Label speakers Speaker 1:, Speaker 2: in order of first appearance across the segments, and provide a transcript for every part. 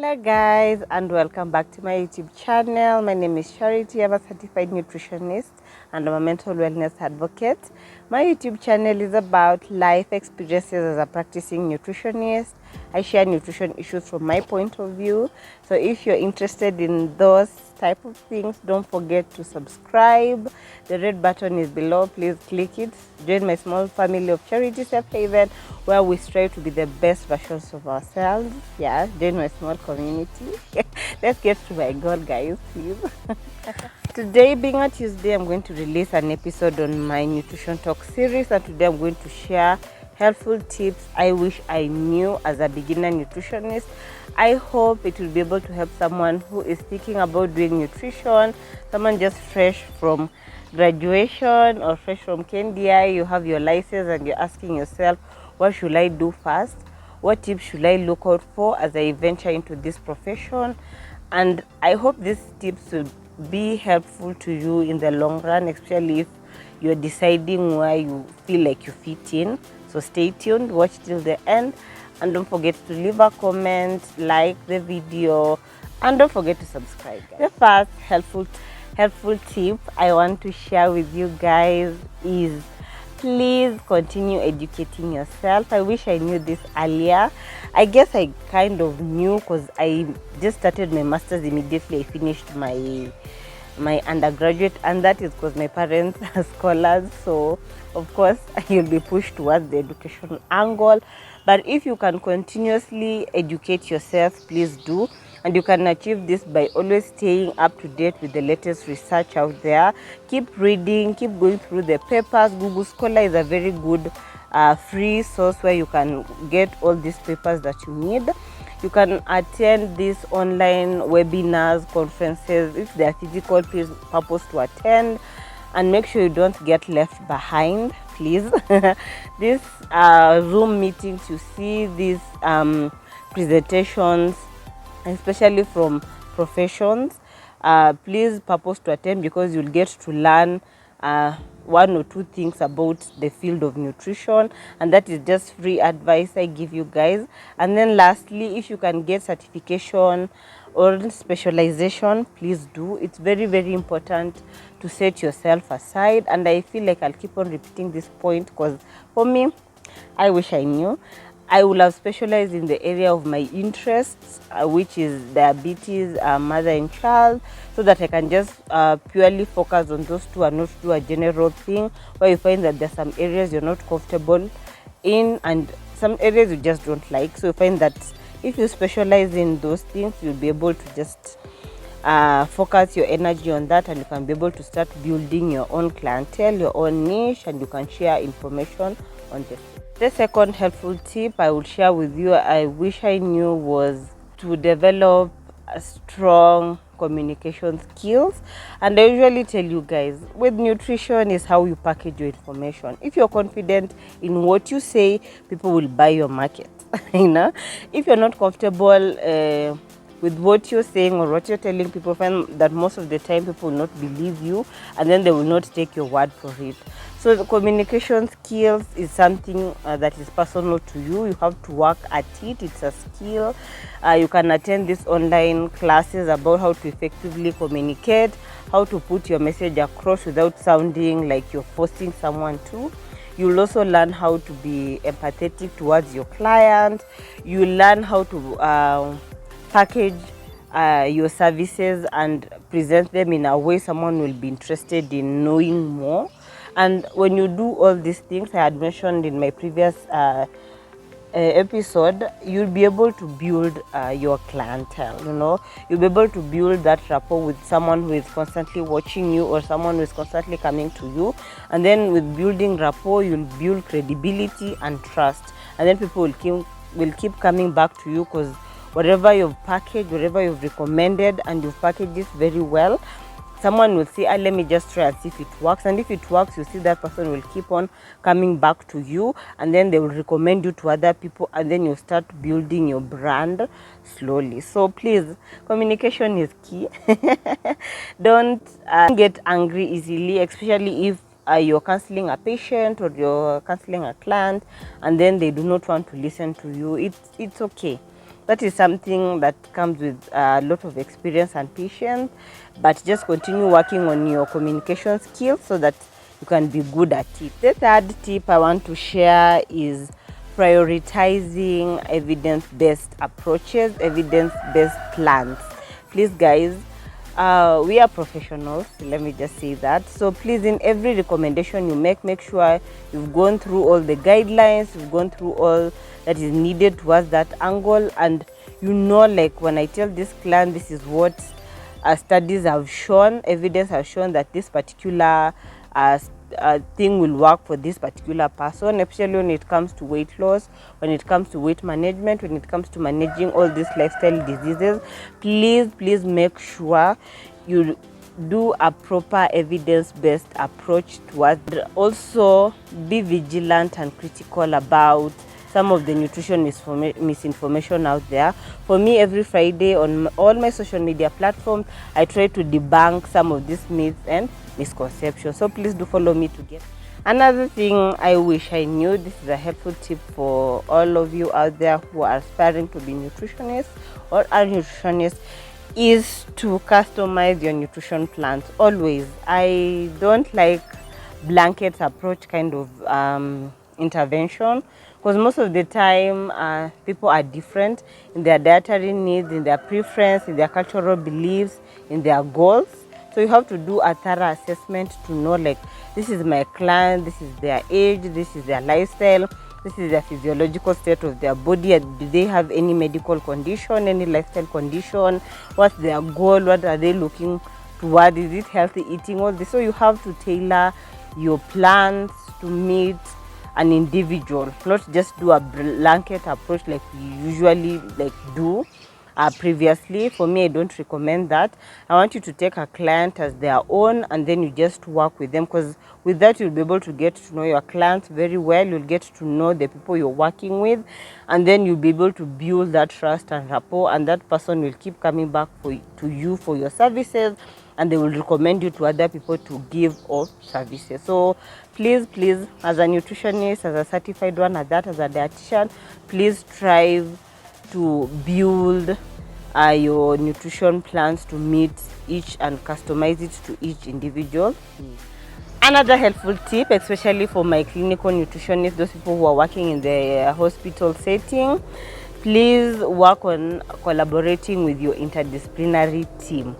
Speaker 1: Hello guys, and welcome back to my YouTube channel. My name is Charity. I'm a certified nutritionist and I'm a mental wellness advocate. My YouTube channel is about life experiences as a practicing nutritionist. I share nutrition issues from my point of view. So if you're interested in those type of things, don't forget to subscribe. The red button is below. Please click it. Join my small family of Charity Safe Haven, where we strive to be the best versions of ourselves. Yeah, join my small community. Let's get to my goal, guys, please. Today, being a Tuesday, I'm going to release an episode on my nutrition talk series, and today I'm going to share helpful tips I wish I knew as a beginner nutritionist. I hope it will be able to help someone who is thinking about doing nutrition, someone just fresh from graduation or fresh from KNDI. You have your license and you're asking yourself, what should I do first? What tips should I look out for as I venture into this profession? And I hope these tips will be helpful to you in the long run, especially if you're deciding where you feel like you fit in. So stay tuned, watch till the end, and don't forget to leave a comment, like the video, and don't forget to subscribe, guys. The first helpful tip I want to share with you guys is please continue educating yourself. I wish I knew this earlier. I guess I kind of knew because I just started my master's immediately I finished my undergraduate, and that is because my parents are scholars, so of course you'll be pushed towards the education angle. But if you can continuously educate yourself, please do. And you can achieve this by always staying up to date with the latest research out there. Keep reading, keep going through the papers. Google Scholar is a very good free source where you can get all these papers that you need. You can attend these online webinars, conferences, if they are physical, please purpose to attend, and make sure you don't get left behind, please. These Zoom meetings, you see these presentations, especially from professions, please purpose to attend, because you'll get to learn one or two things about the field of nutrition, and that is just free advice I give you guys. And then lastly, if you can get certification or specialization, please do. It's very, very important to set yourself aside, and I feel like I'll keep on repeating this point because for me, I wish I knew. I would have specialized in the area of my interests, which is diabetes, mother and child, so that I can just purely focus on those two and not do a general thing where you find that there's some areas you're not comfortable in and some areas you just don't like. So you find that if you specialize in those things, you'll be able to just focus your energy on that, and you can be able to start building your own clientele, your own niche, and you can share information on this. The second helpful tip I would share with you, I wish I knew, was to develop a strong communication skills. And I usually tell you guys, with nutrition is how you package your information. If you're confident in what you say, people will buy your market. You know, if you're not comfortable with what you're saying or what you're telling people, find that most of the time people will not believe you, and then they will not take your word for it. So the communication skills is something that is personal to you. You have to work at it. It's a skill. You can attend these online classes about how to effectively communicate, how to put your message across without sounding like you're forcing someone to. You'll also learn how to be empathetic towards your client. You learn how to package your services and present them in a way someone will be interested in knowing more. And when you do all these things I had mentioned in my previous episode, you'll be able to build your clientele. You know, you'll be able to build that rapport with someone who is constantly watching you or someone who is constantly coming to you. And then with building rapport, you'll build credibility and trust, and then people will keep coming back to you, because whatever you've packaged, whatever you've recommended, and you've packaged this very well, someone will say, let me just try and see if it works. And if it works, you see that person will keep on coming back to you, and then they will recommend you to other people, and then you start building your brand slowly. So please, communication is key. Don't get angry easily, especially if you're counseling a patient or you're counseling a client and then they do not want to listen to you. It's okay. That is something that comes with a lot of experience and patience, but just continue working on your communication skills so that you can be good at it. The third tip I want to share is prioritizing evidence-based approaches, evidence-based plans. Please guys, we are professionals, let me just say that. So please, in every recommendation you make sure you've gone through all the guidelines, you've gone through all that is needed towards that angle, and you know, like when I tell this client this is what studies have shown, evidence has shown that this particular thing will work for this particular person, especially when it comes to weight loss, when it comes to weight management, when it comes to managing all these lifestyle diseases. Please make sure you do a proper evidence-based approach towards. Also be vigilant and critical about some of the nutrition misinformation out there. For me, every Friday on all my social media platforms, I try to debunk some of these myths and misconceptions. So please do follow me to get. Another thing I wish I knew, this is a helpful tip for all of you out there who are aspiring to be nutritionists or are nutritionists, is to customize your nutrition plans. Always. I don't like blanket approach kind of intervention, because most of the time people are different in their dietary needs, in their preference, in their cultural beliefs, in their goals. So you have to do a thorough assessment to know, like, this is my client, this is their age, this is their lifestyle, this is their physiological state of their body. Do they have any medical condition, any lifestyle condition? What's their goal? What are they looking toward? Is it healthy eating? All this. So you have to tailor your plans to meet an individual, not just do a blanket approach like we usually do previously. For me, I don't recommend that. I want you to take a client as their own, and then you just work with them, because with that you'll be able to get to know your clients very well. You'll get to know the people you're working with, and then you'll be able to build that trust and rapport, and that person will keep coming back to you for your services, and they will recommend you to other people to give all services. So please, as a nutritionist, as a certified one at that, as a dietitian, please strive to build your nutrition plans to meet each and customize it to each individual. Another helpful tip, especially for my clinical nutritionists, those people who are working in the hospital setting, please work on collaborating with your interdisciplinary team.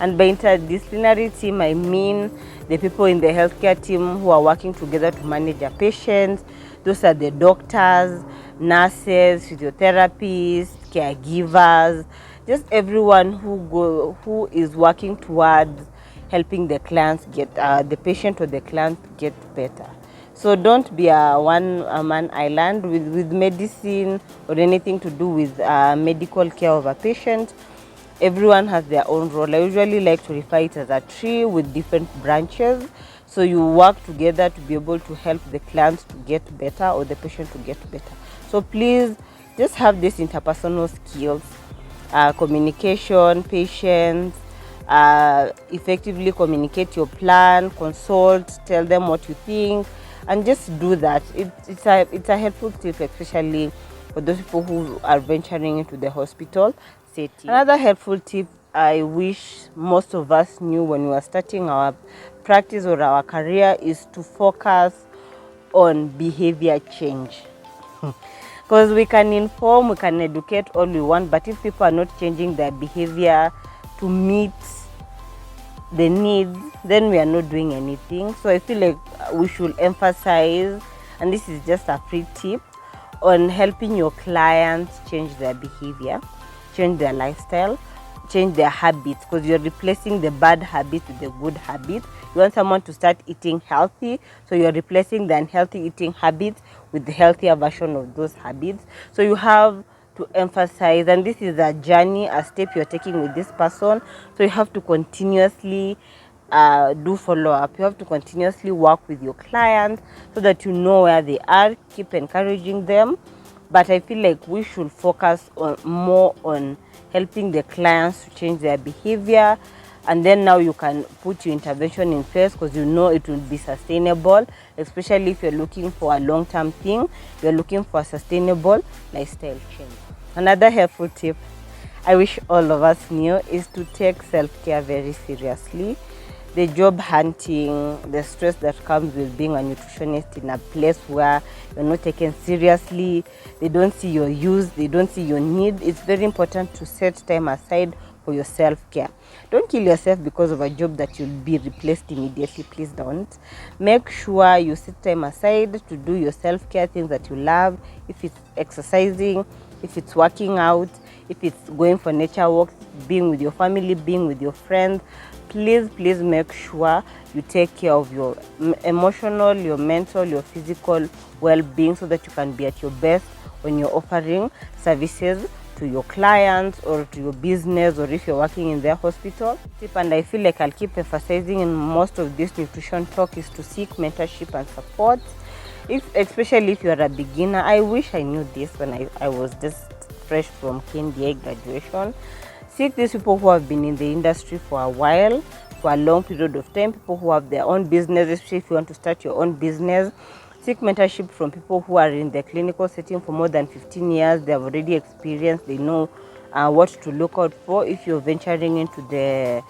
Speaker 1: And by interdisciplinary team, I mean the people in the healthcare team who are working together to manage a patient. Those are the doctors, nurses, physiotherapists, caregivers, just everyone who is working towards helping the clients get the patient or the client get better. So don't be a one-man island with medicine or anything to do with medical care of a patient. Everyone has their own role. I usually like to refer it as a tree with different branches. So you work together to be able to help the client to get better or the patient to get better. So please just have these interpersonal skills, communication, patience, effectively communicate your plan, consult, tell them what you think, and just do that. It's a helpful tip, especially for those people who are venturing into the hospital setting. Another helpful tip I wish most of us knew when we were starting our practice or our career is to focus on behavior change. Because we can inform, we can educate all we want, but if people are not changing their behavior to meet the needs, then we are not doing anything. So I feel like we should emphasize, and this is just a free tip, on helping your clients change their behavior, change their lifestyle, change their habits, because you're replacing the bad habits with the good habits. You want someone to start eating healthy, so you're replacing the unhealthy eating habits with the healthier version of those habits. So you have to emphasize, and this is a journey, a step you're taking with this person. So you have to continuously do follow-up. You have to continuously work with your clients so that you know where they are. Keep encouraging them. But I feel like we should focus more on helping the clients to change their behavior, and then now you can put your intervention in place, because you know it will be sustainable, especially if you're looking for a long-term thing. You're looking for a sustainable lifestyle change. Another helpful tip I wish all of us knew is to take self-care very seriously. The job hunting, the stress that comes with being a nutritionist in a place where you're not taken seriously, they don't see your use, they don't see your need. It's very important to set time aside for your self-care. Don't kill yourself because of a job that you'll be replaced immediately. Please don't. Make sure you set time aside to do your self-care, things that you love. If it's exercising, if it's working out, if it's going for nature walks, being with your family, being with your friends, please make sure you take care of your emotional, your mental, your physical well-being so that you can be at your best when you're offering services to your clients or to your business, or if you're working in their hospital. And I feel like I'll keep emphasizing in most of this nutrition talk is to seek mentorship and support. Especially if you're a beginner. I wish I knew this when I was just fresh from KNDA graduation. Seek these people who have been in the industry for a while, for a long period of time, people who have their own business, especially if you want to start your own business. Seek mentorship from people who are in the clinical setting for more than 15 years. They have already experienced, they know what to look out for if you're venturing into the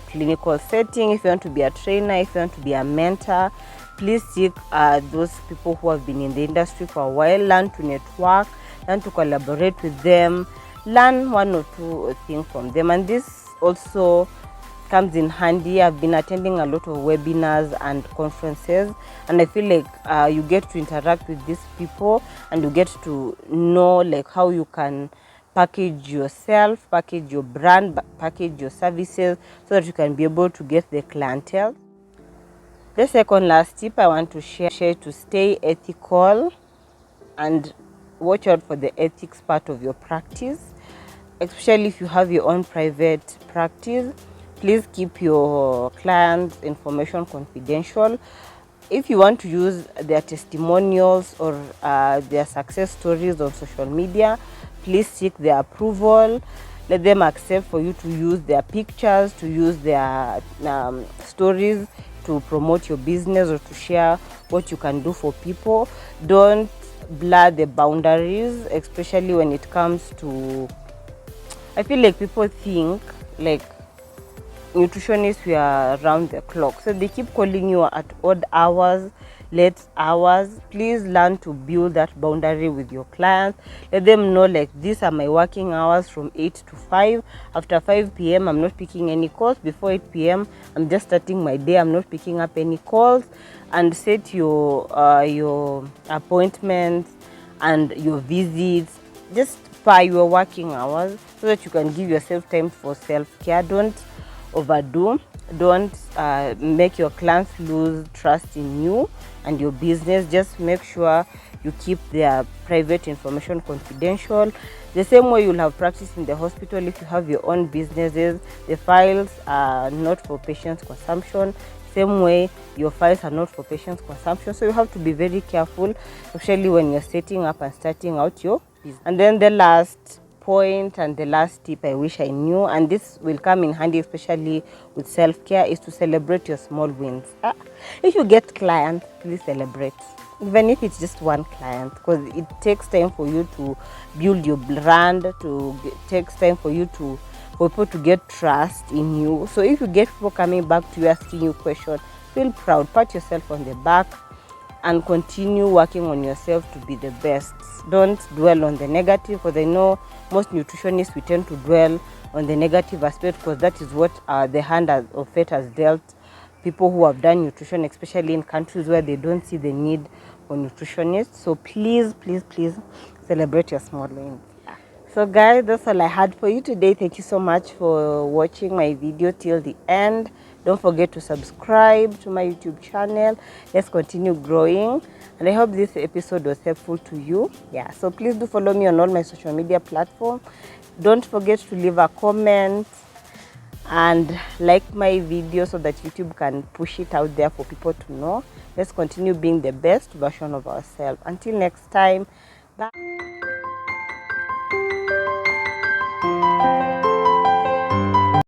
Speaker 1: clinical setting. If you want to be a trainer, if you want to be a mentor, please seek those people who have been in the industry for a while. Learn to network, learn to collaborate with them, learn one or two things from them. And this also comes in handy. I've been attending a lot of webinars and conferences, and I feel like you get to interact with these people and you get to know like how you can package yourself, package your brand, package your services so that you can be able to get the clientele. The second last tip I want to share to stay ethical and watch out for the ethics part of your practice, especially if you have your own private practice. Please keep your clients' information confidential. If you want to use their testimonials or their success stories on social media, please seek their approval. Let them accept for you to use their pictures, to use their stories to promote your business or to share what you can do for people. Don't blur the boundaries, especially when it comes to, I feel like people think like nutritionists we are around the clock, so they keep calling you at odd hours, late hours. Please learn to build that boundary with your clients. Let them know like these are my working hours from 8 to 5. After 5 p.m. I'm not picking any calls. Before 8 p.m. I'm just starting my day. I'm not picking up any calls. And set your appointments and your visits just by your working hours so that you can give yourself time for self-care. Don't overdo. Don't make your clients lose trust in you and your business. Just make sure you keep their private information confidential. The same way you'll have practice in the hospital, if you have your own businesses, the files are not for patients' consumption. Same way your files are not for patients' consumption. So you have to be very careful, especially when you're setting up and starting out your business. And then the last point and the last tip I wish I knew, and this will come in handy especially with self-care, is to celebrate your small wins. If you get clients, please celebrate, even if it's just one client, because it takes time for you to build your brand, takes time for people to get trust in you. So if you get people coming back to you asking you questions, feel proud, pat yourself on the back, and continue working on yourself to be the best. Don't dwell on the negative, because I know most nutritionists, we tend to dwell on the negative aspect because that is what the hand of fate has dealt people who have done nutrition, especially in countries where they don't see the need for nutritionists. So please celebrate your small wins. So guys, that's all I had for you today. Thank you so much for watching my video till the end. Don't forget to subscribe to my YouTube channel. Let's continue growing. And I hope this episode was helpful to you. Yeah, so please do follow me on all my social media platforms. Don't forget to leave a comment and like my video so that YouTube can push it out there for people to know. Let's continue being the best version of ourselves. Until next time, bye.